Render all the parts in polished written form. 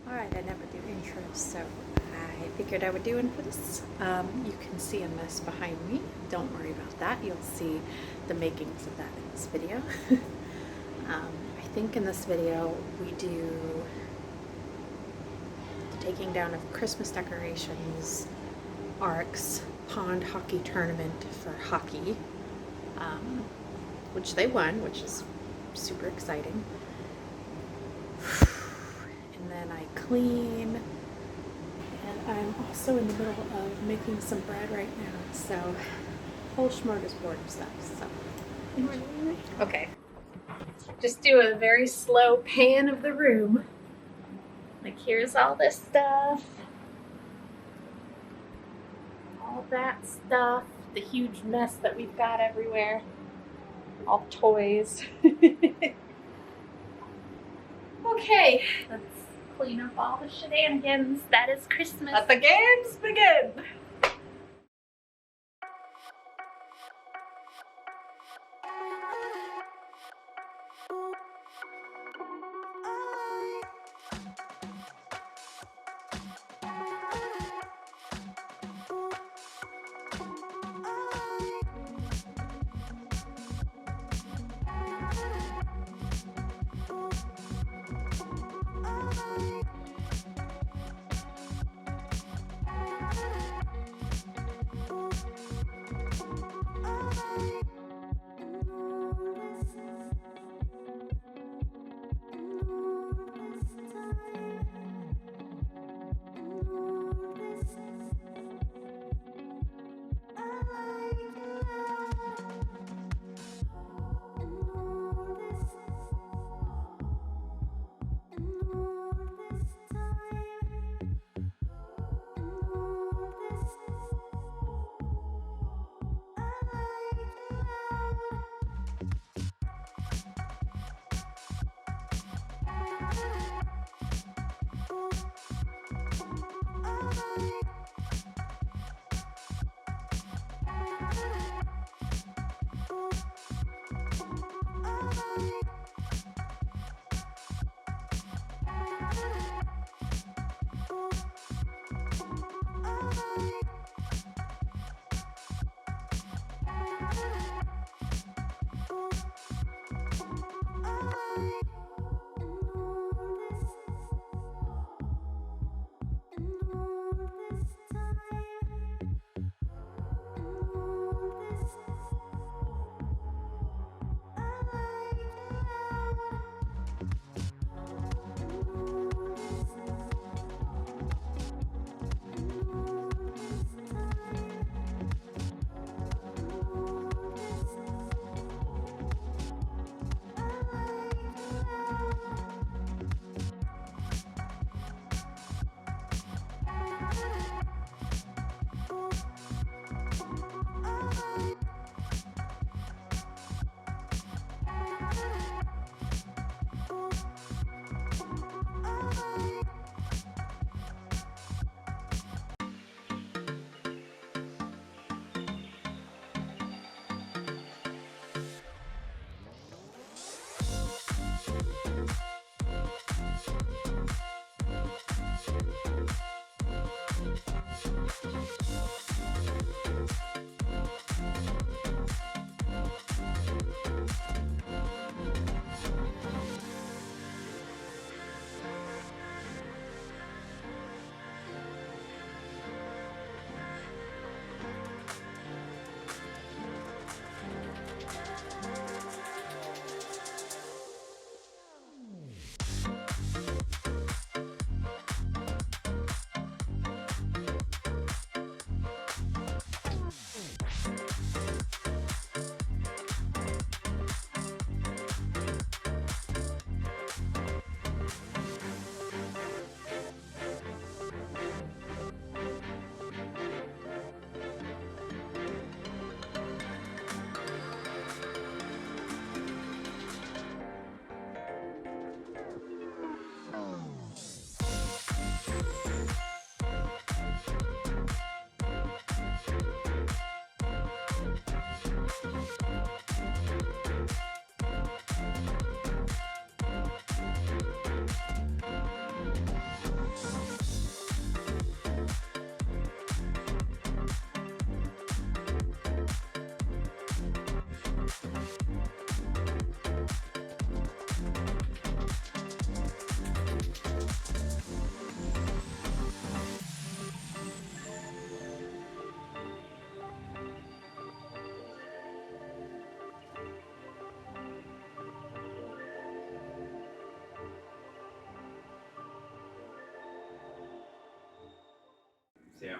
Alright, I never do intros, so I figured I would do one for this. You can see a mess behind me. Don't worry about that. You'll see the makings of that in this video. I think in this video we do the taking down of Christmas decorations, ARC's pond hockey tournament for hockey, which they won, which is super exciting. And then I clean, and I'm also in the middle of making some bread right now, so whole smorgasbord of stuff. So okay, just do a very slow pan of the room. Like, here's all this stuff, all that stuff, the huge mess that we've got everywhere, all the toys. Okay, let's clean up all the shenanigans. That is Christmas. Let the games begin!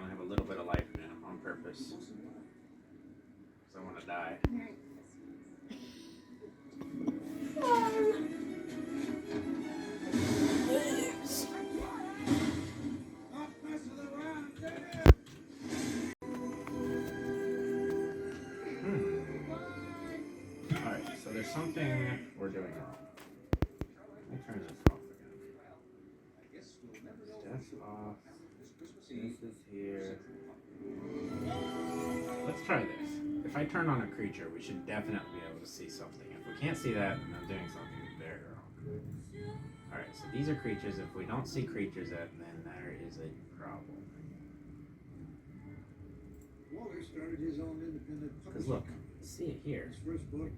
only have a little bit of life in him on purpose. Because I want to die. Alright, so there's something we're doing wrong. Let me turn this off again. That's off. This is here. Let's try this. If I turn on a creature, we should definitely be able to see something. If we can't see that, then I'm doing something very wrong. Alright, so these are creatures. If we don't see creatures, then there is a problem. Because look, see it here.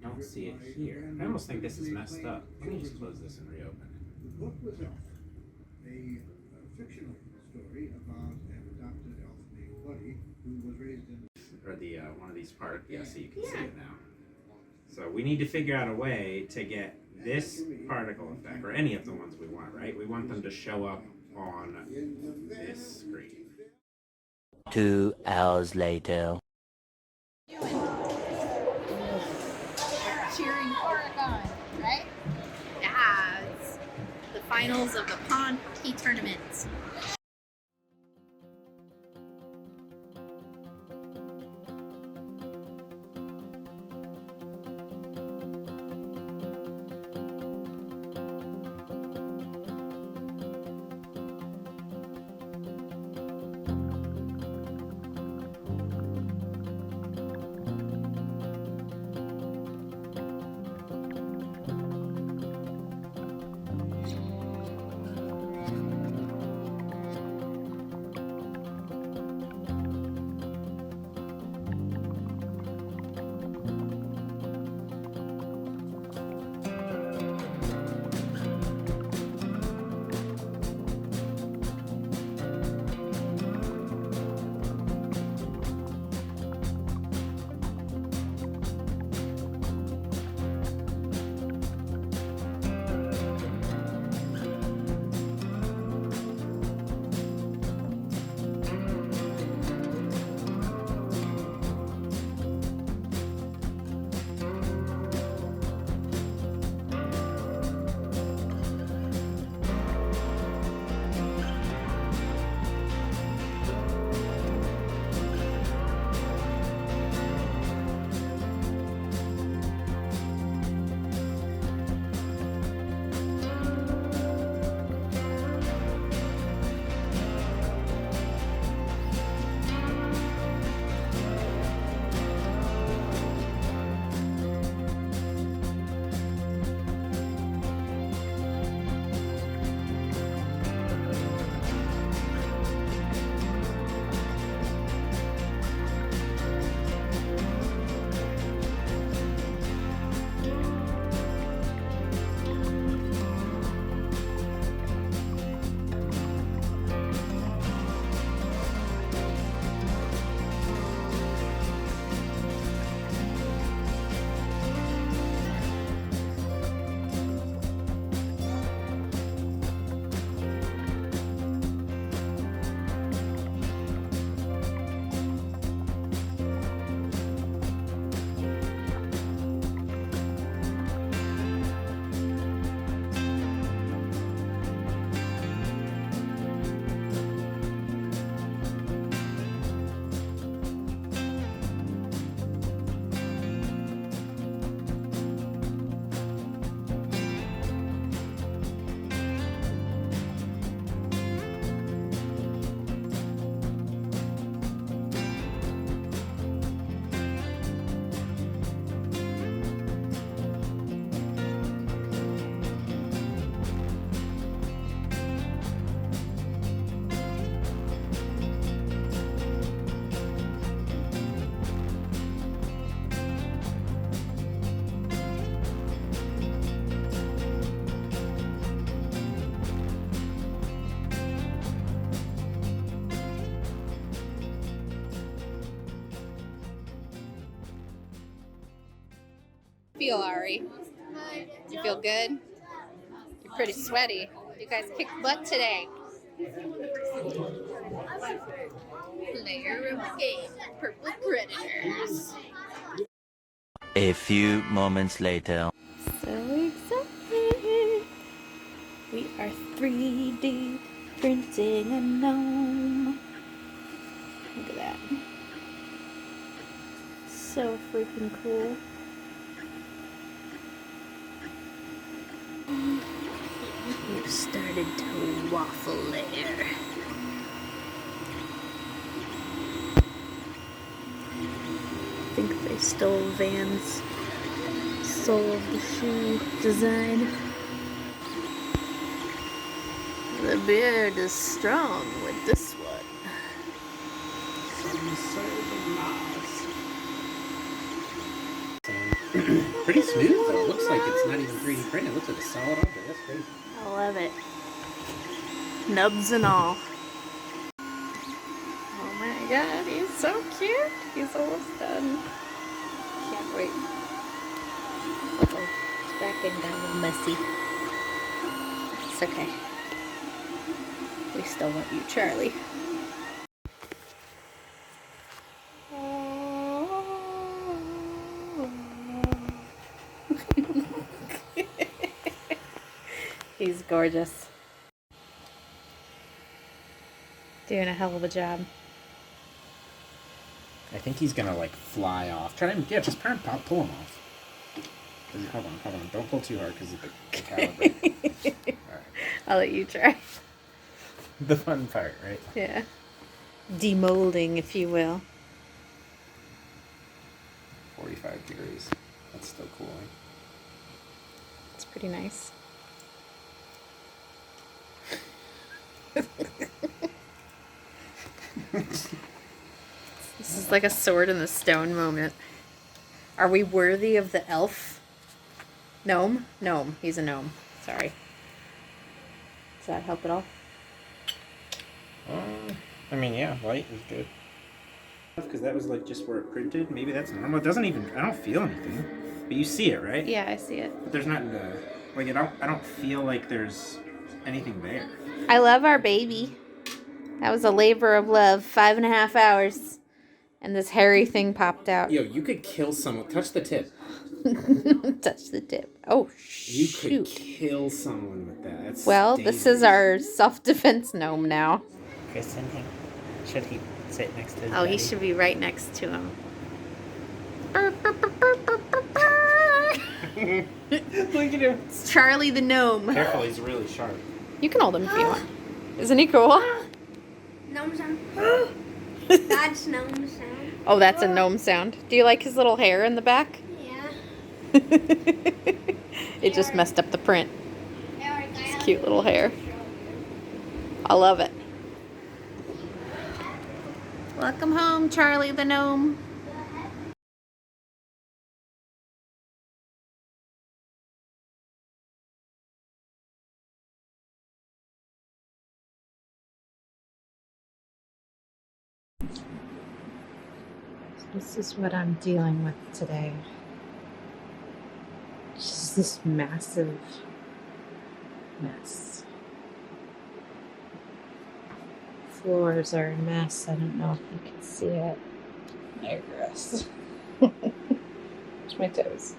Don't see it here. I almost think this is messed up. Let me just close this and reopen it. The book was Elf, a fictional story about an adopted elf named Buddy who was raised in or the one of these parts. Yeah, so you can see it now. So we need to figure out a way to get this particle effect, or any of the ones we want, right? We want them to show up on this screen. 2 hours later. Cheering Oregon, right? Yeah, it's the finals of the pond hockey tournament. Feel, Ari? You feel good? You're pretty sweaty. You guys kicked butt today. Player of the game, Purple Predators. A few moments later. So excited! We are 3D printing a gnome. Look at that. So freaking cool. We've started to waffle layer. I think they stole Van's sole of the shoe design. The beard is strong with this one. Pretty smooth though. It looks like it's not even 3D printed. It looks like a solid object. That's crazy. I love it. Nubs and all. Oh my god, he's so cute. He's almost done. Can't wait. Uh-oh, it's backing down a little messy. It's okay. We still love you, Charlie. He's gorgeous. Doing a hell of a job. I think he's gonna like fly off. Try to just pull him off. Hold on. Don't pull too hard because of the caliber. Alright. I'll let you try. The fun part, right? Yeah. Demolding, if you will. 45 degrees. That's still cooling. It's pretty nice. This is like a sword in the stone moment. Are we worthy of the elf? Gnome? Gnome. He's a gnome. Sorry. Does that help at all? I mean, yeah, light is good. Because that was like just where it printed. Maybe that's normal. It doesn't even. I don't feel anything. But you see it, right? Yeah, I see it. But there's not like I don't feel like there's anything there. I love our baby. That was a labor of love. 5.5 hours. And this hairy thing popped out. Yo, you could kill someone. Touch the tip. Touch the tip. Oh, You shoot. could kill someone with that. That's Well, dangerous. this is our self-defense gnome now. Kristen, should he sit next to his Oh, he buddy? should be right next to him. Look at him. It's Charlie the gnome. Careful, he's really sharp. You can hold him if you want. Isn't he cool? Gnome sound. That's gnome sound. Oh, that's a gnome sound. Do you like his little hair in the back? Yeah. It just messed up the print. His cute little hair. I love it. Welcome home, Charlie the gnome. This is what I'm dealing with today. Just this massive mess. Floors are a mess. I don't know if you can see it. I digress. Touch my toes.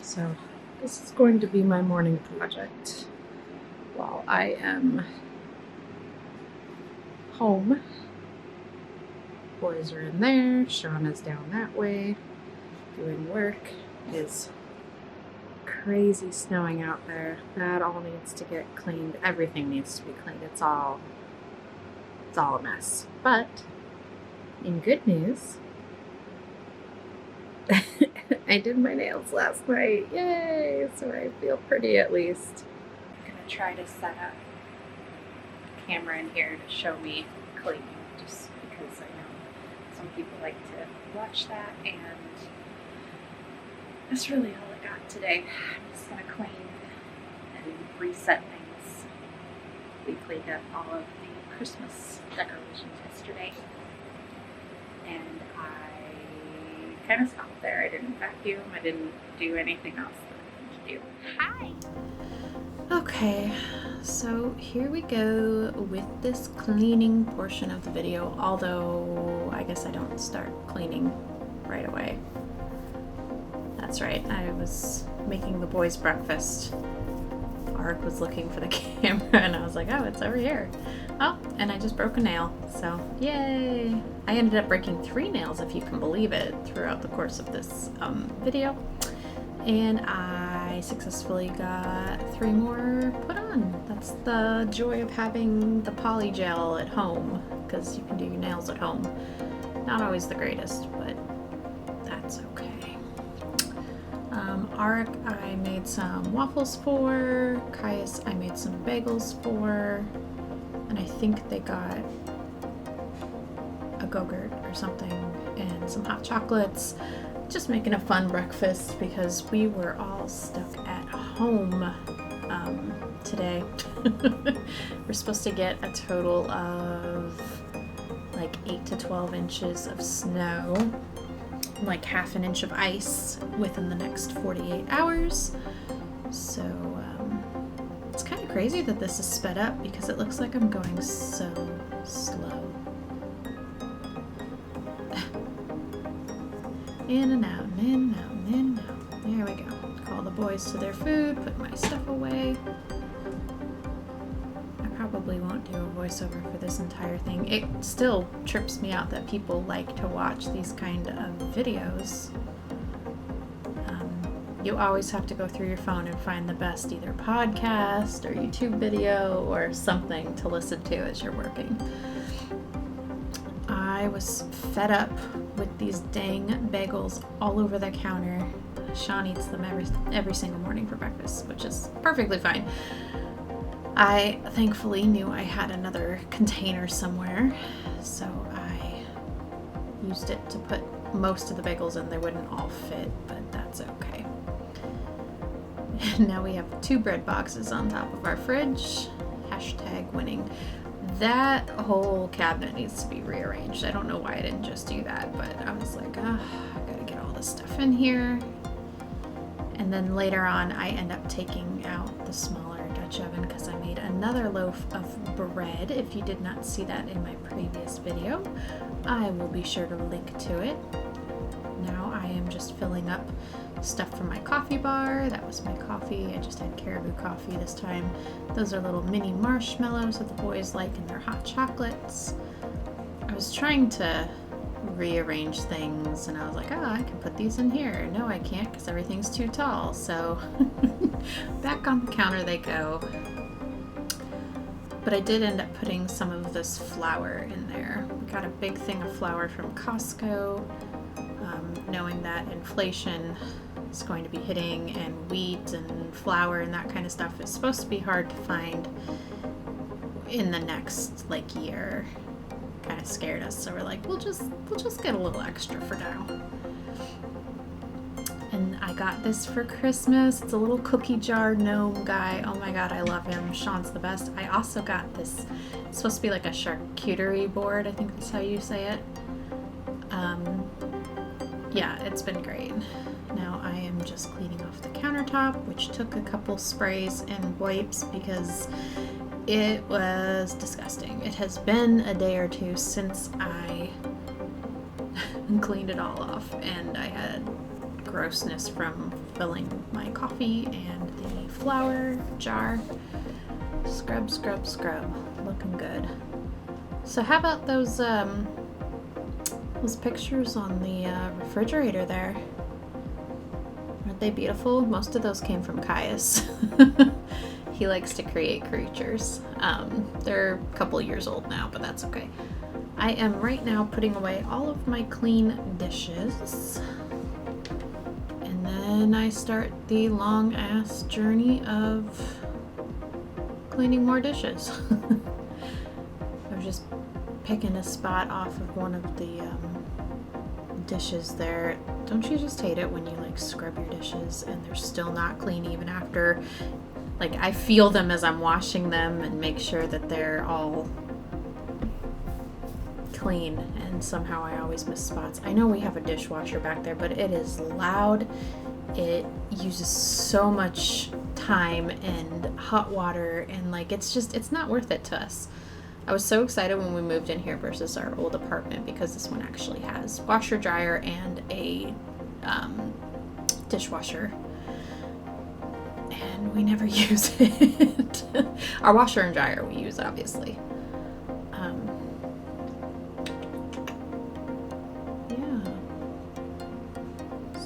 So, this is going to be my morning project while I am home. Boys are in there. Shauna's down that way doing work. It is crazy snowing out there. That all needs to get cleaned. Everything needs to be cleaned. It's all a mess. But in good news, I did my nails last night. Yay! So I feel pretty at least. I'm gonna try to set up a camera in here to show me cleaning, just because I know some people like to watch that, and that's really all I got today. I'm just gonna clean and reset things. We cleaned up all of the Christmas decorations yesterday, and I kind of stopped there. I didn't vacuum. I didn't do anything else that I needed to do. Hi! Okay, So here we go with this cleaning portion of the video, although I guess I don't start cleaning right away. That's right, I was making the boys breakfast. Ark was looking for the camera and I was like, oh, it's over here. Oh, and I just broke a nail, so yay! I ended up breaking 3 nails, if you can believe it, throughout the course of this video. And I successfully got 3 more put on. That's the joy of having the poly gel at home, because you can do your nails at home. Not always the greatest, but that's okay. Arik, I made some waffles for. Caius, I made some bagels for. And I think they got a Go-Gurt or something and some hot chocolates. Just making a fun breakfast because we were all stuck at home today. We're supposed to get a total of like 8 to 12 inches of snow, like half an inch of ice within the next 48 hours. So it's kind of crazy that this is sped up because it looks like I'm going so slow. In and out, and in and out, and in and out. There we go. Call the boys to their food, put my stuff away. I probably won't do a voiceover for this entire thing. It still trips me out that people like to watch these kind of videos. You always have to go through your phone and find the best either podcast or YouTube video or something to listen to as you're working. I was fed up with these dang bagels all over the counter. Sean eats them every single morning for breakfast, which is perfectly fine. I thankfully knew I had another container somewhere, so I used it to put most of the bagels in. They wouldn't all fit, but that's okay. And now we have 2 bread boxes on top of our fridge. Hashtag winning. That whole cabinet needs to be rearranged. I don't know why I didn't just do that, but I was like, I gotta get all this stuff in here. And then later on, I end up taking out the smaller Dutch oven because I made another loaf of bread. If you did not see that in my previous video, I will be sure to link to it. Now I am just filling up stuff from my coffee bar. That was my coffee. I just had Caribou coffee this time. Those are little mini marshmallows that the boys like in their hot chocolates. I was trying to rearrange things and I was like, oh, I can put these in here. No, I can't because everything's too tall. So back on the counter they go. But I did end up putting some of this flour in there. We got a big thing of flour from Costco, knowing that inflation is going to be hitting and wheat and flour and that kind of stuff is supposed to be hard to find in the next like year. Kind of scared us, so we're like, we'll just get a little extra for now. And I got this for Christmas. It's a little cookie jar gnome guy. Oh my god, I love him. Sean's the best. I also got this, it's supposed to be like a charcuterie board, I think that's how you say it. Yeah, it's been great. Now I am just cleaning off the countertop, which took a couple sprays and wipes because it was disgusting. It has been a day or two since I cleaned it all off, and I had grossness from filling my coffee and the flour jar. Scrub, scrub, scrub. Looking good. So how about those pictures on the refrigerator there? Aren't they beautiful? Most of those came from Caius. He likes to create creatures. They're a couple years old now, but that's okay. I am right now putting away all of my clean dishes. And then I start the long ass journey of cleaning more dishes. I was just picking a spot off of one of the dishes there. Don't you just hate it when you like scrub your dishes and they're still not clean even after, like, I feel them as I'm washing them and make sure that they're all clean, and somehow I always miss spots. I know we have a dishwasher back there, but it is loud. It uses so much time and hot water, and like it's not worth it to us. I was so excited when we moved in here versus our old apartment because this one actually has washer, dryer, and a dishwasher, and we never use it. Our washer and dryer we use, obviously. Yeah.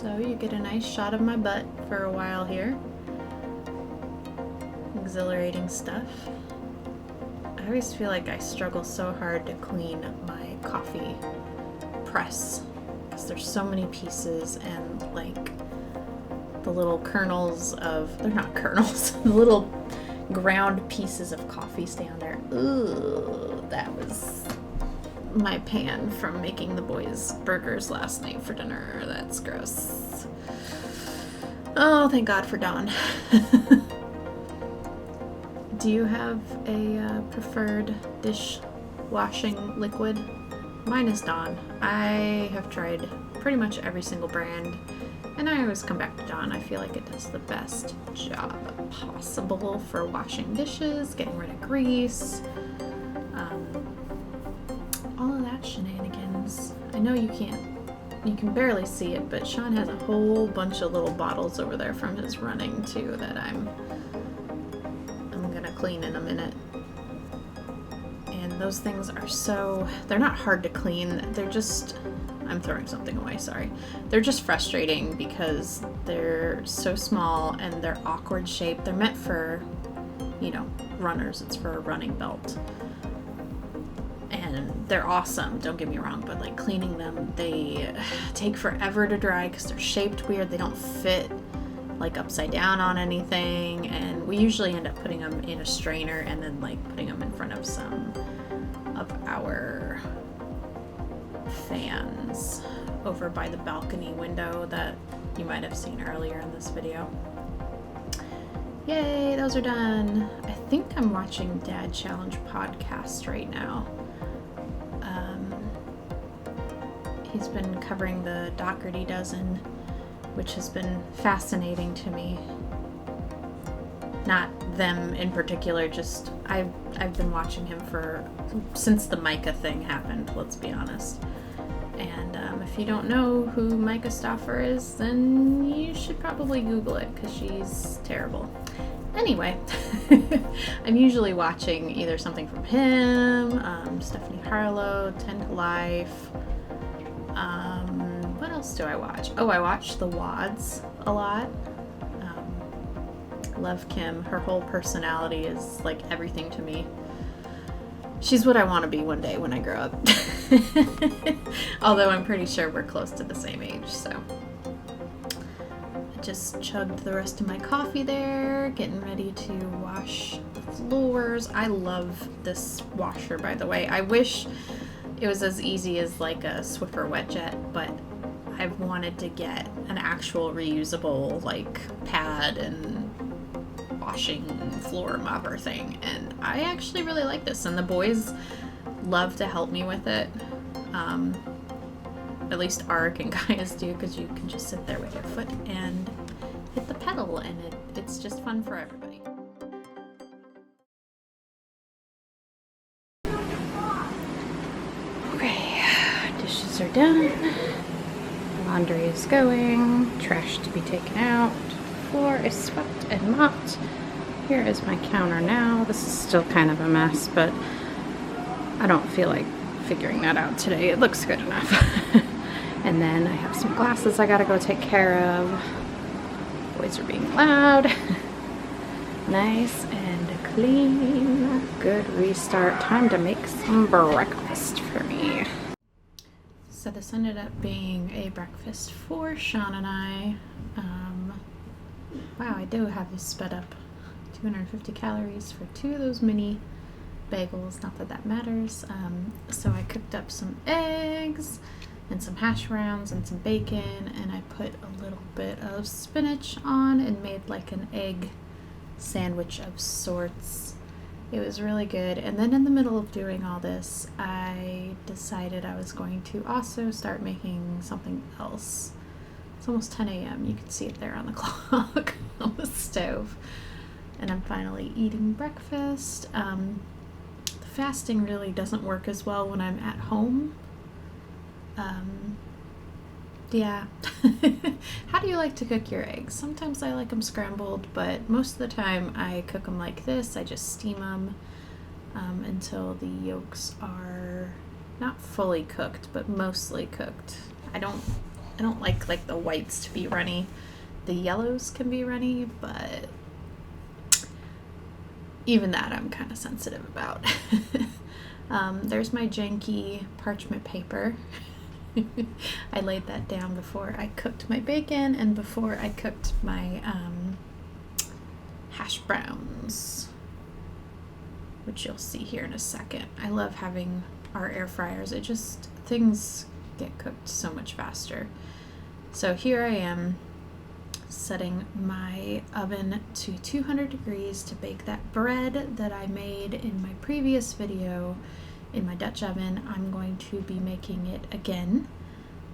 So you get a nice shot of my butt for a while here. Exhilarating stuff. I always feel like I struggle so hard to clean my coffee press because there's so many pieces, and like the little kernels of, they're not kernels, the little ground pieces of coffee stay on there. Ooh, that was my pan from making the boys burgers last night for dinner. That's gross. Oh, thank God for Dawn. Do you have a preferred dishwashing liquid? Mine is Dawn. I have tried pretty much every single brand, and I always come back to Dawn. I feel like it does the best job possible for washing dishes, getting rid of grease, all of that shenanigans. I know you can barely see it, but Sean has a whole bunch of little bottles over there from his running too that I'm gonna clean in a minute. And those things are they're not hard to clean, they're just, I'm throwing something away, sorry. They're just frustrating because they're so small and they're awkward shaped. They're meant for, runners. It's for a running belt. And they're awesome, don't get me wrong, but like cleaning them, they take forever to dry because they're shaped weird. They don't fit like upside down on anything, and we usually end up putting them in a strainer and then like putting them in front of some of our fans over by the balcony window that you might have seen earlier in this video. Yay, those are done. I think I'm watching Dad Challenge podcast right now. He's been covering the Doherty dozen, which has been fascinating to me. Not them in particular, just I've been watching him since the Micah thing happened, let's be honest. And if you don't know who Micah Stauffer is, then you should probably Google it because she's terrible. Anyway, I'm usually watching either something from him, Stephanie Harlow, 10 to Life. What else do I watch? Oh, I watch The Wads a lot. Love Kim. Her whole personality is like everything to me. She's what I want to be one day when I grow up. Although I'm pretty sure we're close to the same age, so. I just chugged the rest of my coffee there, getting ready to wash the floors. I love this washer, by the way. I wish it was as easy as like a Swiffer WetJet, but I've wanted to get an actual reusable like pad and washing floor mopper thing, and I actually really like this, and the boys love to help me with it. At least Arik and Gaius do, because you can just sit there with your foot and hit the pedal, and it's just fun for everybody. Okay, dishes are done, laundry is going, trash to be taken out, floor is swept and mopped. Here is my counter now. This is still kind of a mess, but I don't feel like figuring that out today. It looks good enough. And then I have some glasses I gotta go take care of. Boys are being loud. Nice and clean. Good restart. Time to make some breakfast for me. So this ended up being a breakfast for Sean and I. Wow, I do have this sped up. 250 calories for 2 of those mini bagels. Not that that matters. So I cooked up some eggs and some hash browns and some bacon, and I put a little bit of spinach on and made like an egg sandwich of sorts. It was really good. And then in the middle of doing all this, I decided I was going to also start making something else. It's almost 10 a.m. You can see it there on the clock on the stove. and I'm finally eating breakfast. The fasting really doesn't work as well when I'm at home. Yeah. How do you like to cook your eggs? Sometimes I like them scrambled, but most of the time I cook them like this. I just steam them until the yolks are not fully cooked, but mostly cooked. I don't like the whites to be runny. The yellows can be runny, but even that I'm kind of sensitive about. There's my janky parchment paper. I laid that down before I cooked my bacon and before I cooked my hash browns, which you'll see here in a second. I love having our air fryers. Things get cooked so much faster. So here I am setting my oven to 200 degrees to bake that bread that I made in my previous video in my Dutch oven. I'm going to be making it again,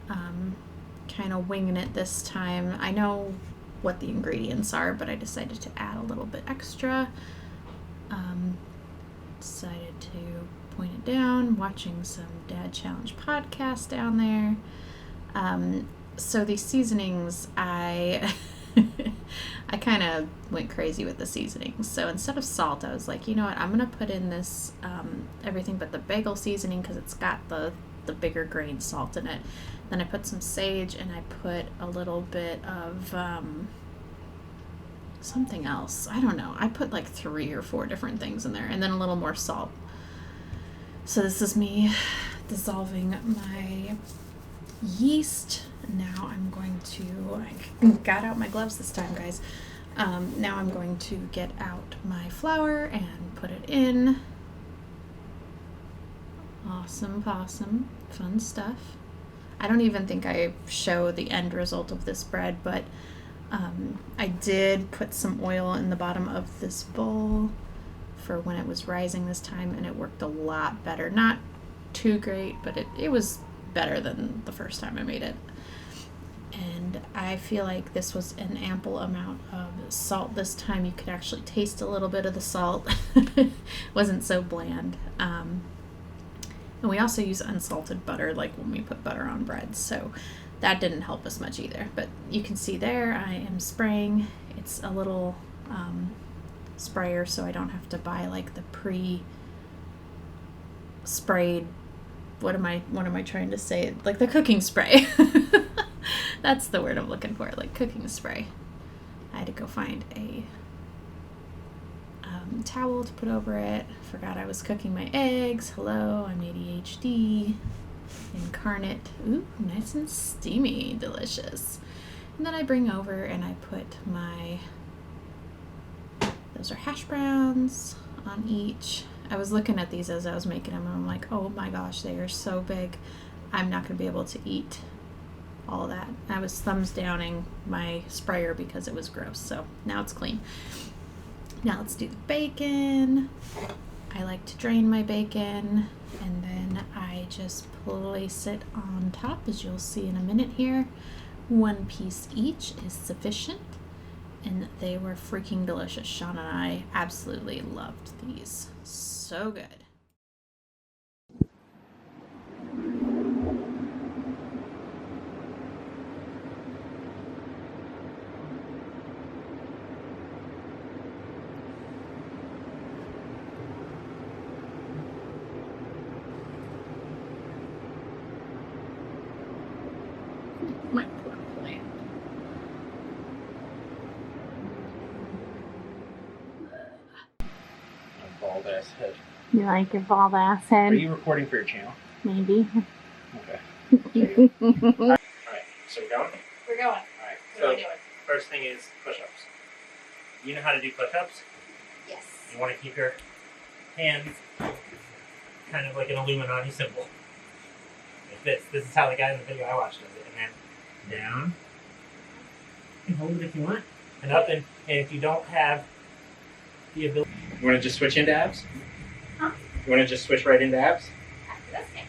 kind of winging it this time. I know what the ingredients are, but I decided to add a little bit extra. Decided to point it down, watching some Dad Challenge podcast down there. So these seasonings, I kind of went crazy with the seasonings. So instead of salt, I was like, you know what, I'm going to put in this everything but the bagel seasoning because it's got the bigger grain salt in it. Then I put some sage and I put a little bit of something else. I don't know. I put like 3 or 4 different things in there and then a little more salt. So this is me dissolving my yeast. Now I'm going to, I got out my gloves this time, guys. Now I'm going to get out my flour and put it in. Awesome possum, fun stuff. I don't even think I show the end result of this bread, but I did put some oil in the bottom of this bowl for when it was rising this time, and it worked a lot better. Not too great, but it was better than the first time I made it. And I feel like this was an ample amount of salt this time. You could actually taste a little bit of the salt. Wasn't so bland. And we also use unsalted butter, like when we put butter on bread, so that didn't help us much either. But you can see there I am spraying. It's a little sprayer, so I don't have to buy like the pre-sprayed, what am I trying to say, like the cooking spray. That's the word I'm looking for, like cooking spray. I had to go find a towel to put over it. Forgot I was cooking my eggs. Hello, I'm ADHD incarnate. Ooh, nice and steamy, delicious. And then I bring over and I put those are hash browns on each. I was looking at these as I was making them and I'm like, oh my gosh, they are so big. I'm not going to be able to eat all that. I was thumbs downing my sprayer because it was gross, so now it's clean. Now let's do the bacon. I like to drain my bacon and then I just place it on top, as you'll see in a minute here. 1 piece each is sufficient, and they were freaking delicious. Sean and I absolutely loved these. So good. My poor plant. A bald ass head. You like your bald ass Are head? you recording for your channel? Maybe. Okay. Alright, so we're going? We're going. Alright, What are we so doing? first thing is push-ups. You know how to do push-ups? Yes. You want to keep your hands kind of like an Illuminati symbol. Like this. This is how the guy in the video I watched does it. And then down. You can hold it if you want. And up, and if you don't have the ability... You want to just switch into abs? Huh? You want to just switch right into abs? After this game.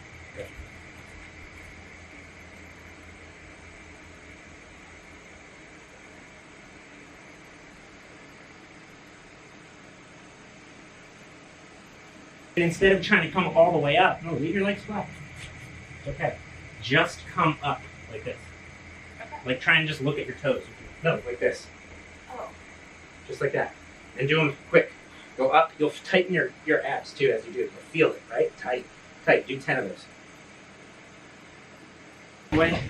And instead of trying to come all the way up, no, leave your legs flat. Okay. Just come up like this. Okay. Like try and just look at your toes. No, like this. Oh. Just like that. And do them quick. Go up. You'll tighten your abs too as you do it. You'll feel it, right? Tight. Tight. Do 10 of those. Way.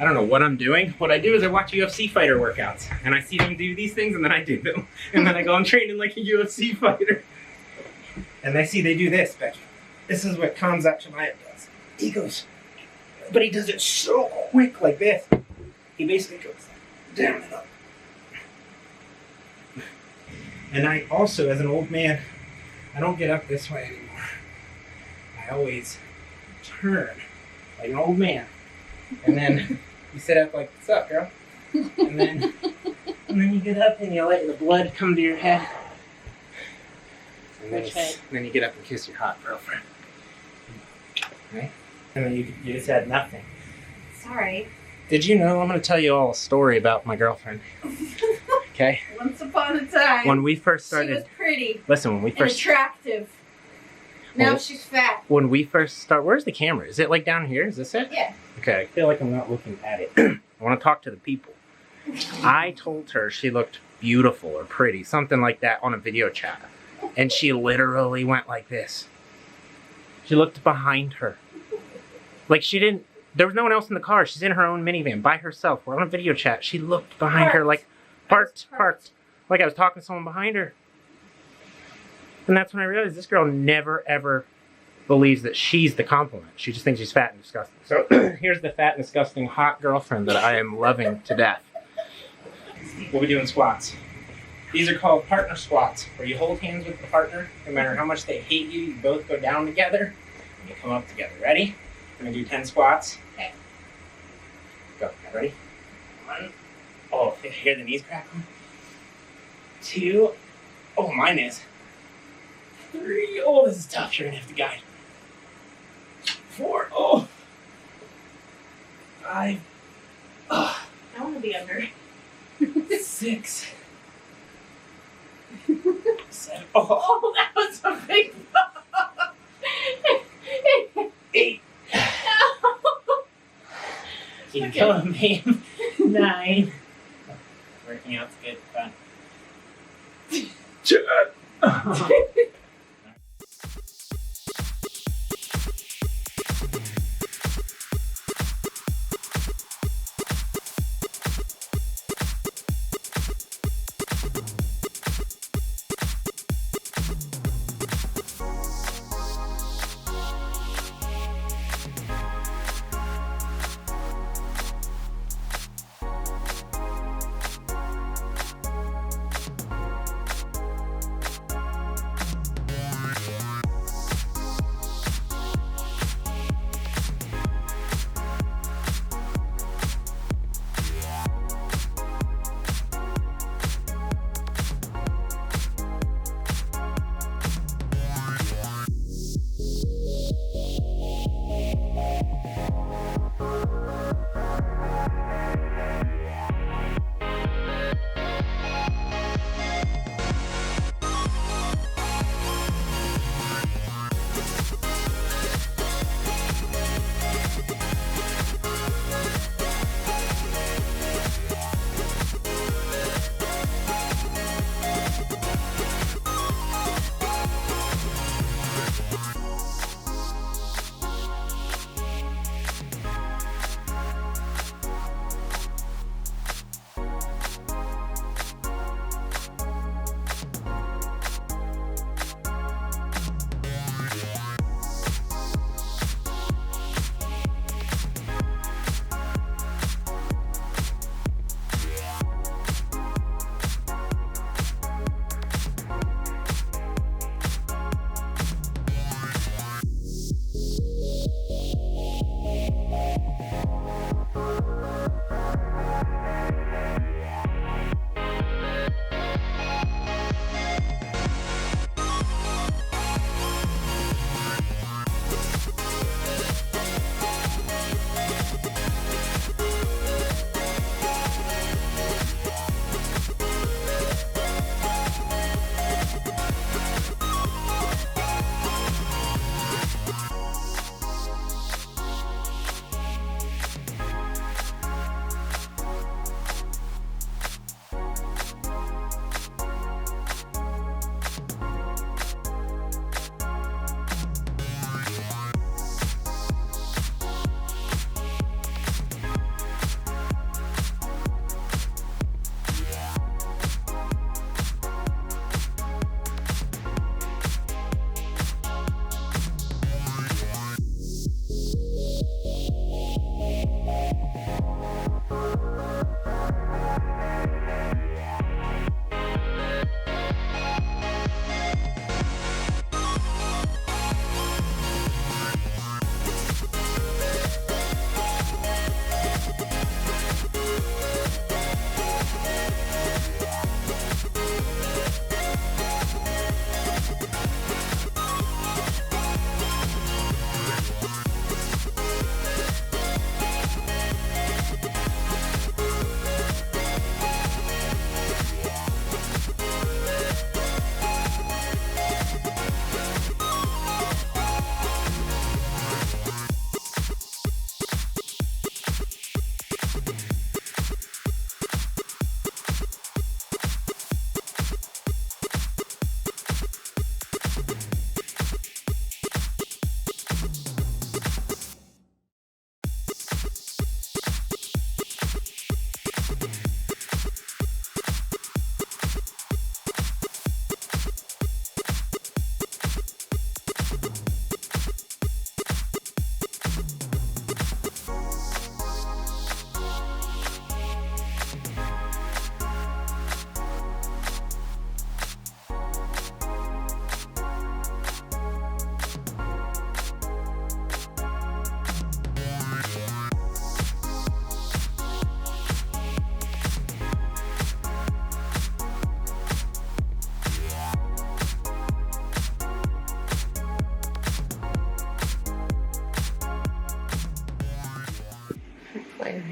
I don't know what I'm doing. What I do is I watch UFC fighter workouts. And I see them do these things and then I do them. And then I go and train like a UFC fighter. And they do this, but this is what Khamzat Chimaev does. He goes, but he does it so quick like this. He basically goes down and up. And I also, as an old man, I don't get up this way anymore. I always turn like an old man. And then you sit up like, what's up, girl? And then you get up and you let the blood come to your head. And then you get up and kiss your hot girlfriend. Right? And then you just had nothing. Sorry. Did you know I'm going to tell you all a story about my girlfriend? Okay? Once upon a time, When we first she was started, pretty listen, when we and first, attractive. Now Well, she's fat. when we first start, where's the camera? Is it like down here? Is this it? Yeah. Okay, I feel like I'm not looking at it. I want to talk to the people. I told her she looked beautiful or pretty, something like that on a video chat. And she literally went like this. She looked behind her. Like she didn't, there was no one else in the car. She's in her own minivan by herself. We're on a video chat. She looked behind her like parked. Like I was talking to someone behind her. And that's when I realized this girl never ever believes that she's the compliment. She just thinks she's fat and disgusting. So here's the fat and disgusting hot girlfriend that I am loving to death. We'll be doing squats. These are called partner squats, where you hold hands with the partner. No matter how much they hate you, you both go down together and you come up together. Ready? We're gonna do 10 squats. Okay. Go. Ready? 1. Oh, hear the knees crackling? 2. Oh, mine is. 3. Oh, this is tough. You're gonna have to guide. 4. Oh. 5. Oh. I want to be under. 6. 7. Oh. Oh, that was a big bump. 8. Keep going, babe. 9. Working out's good. Fun. 10.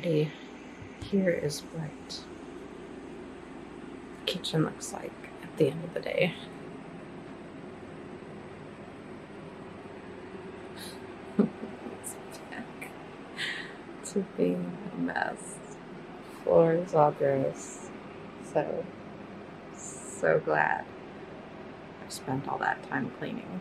already. Here is what the kitchen looks like at the end of the day. It's back to being a mess. Floor is all gross. So glad I've spent all that time cleaning.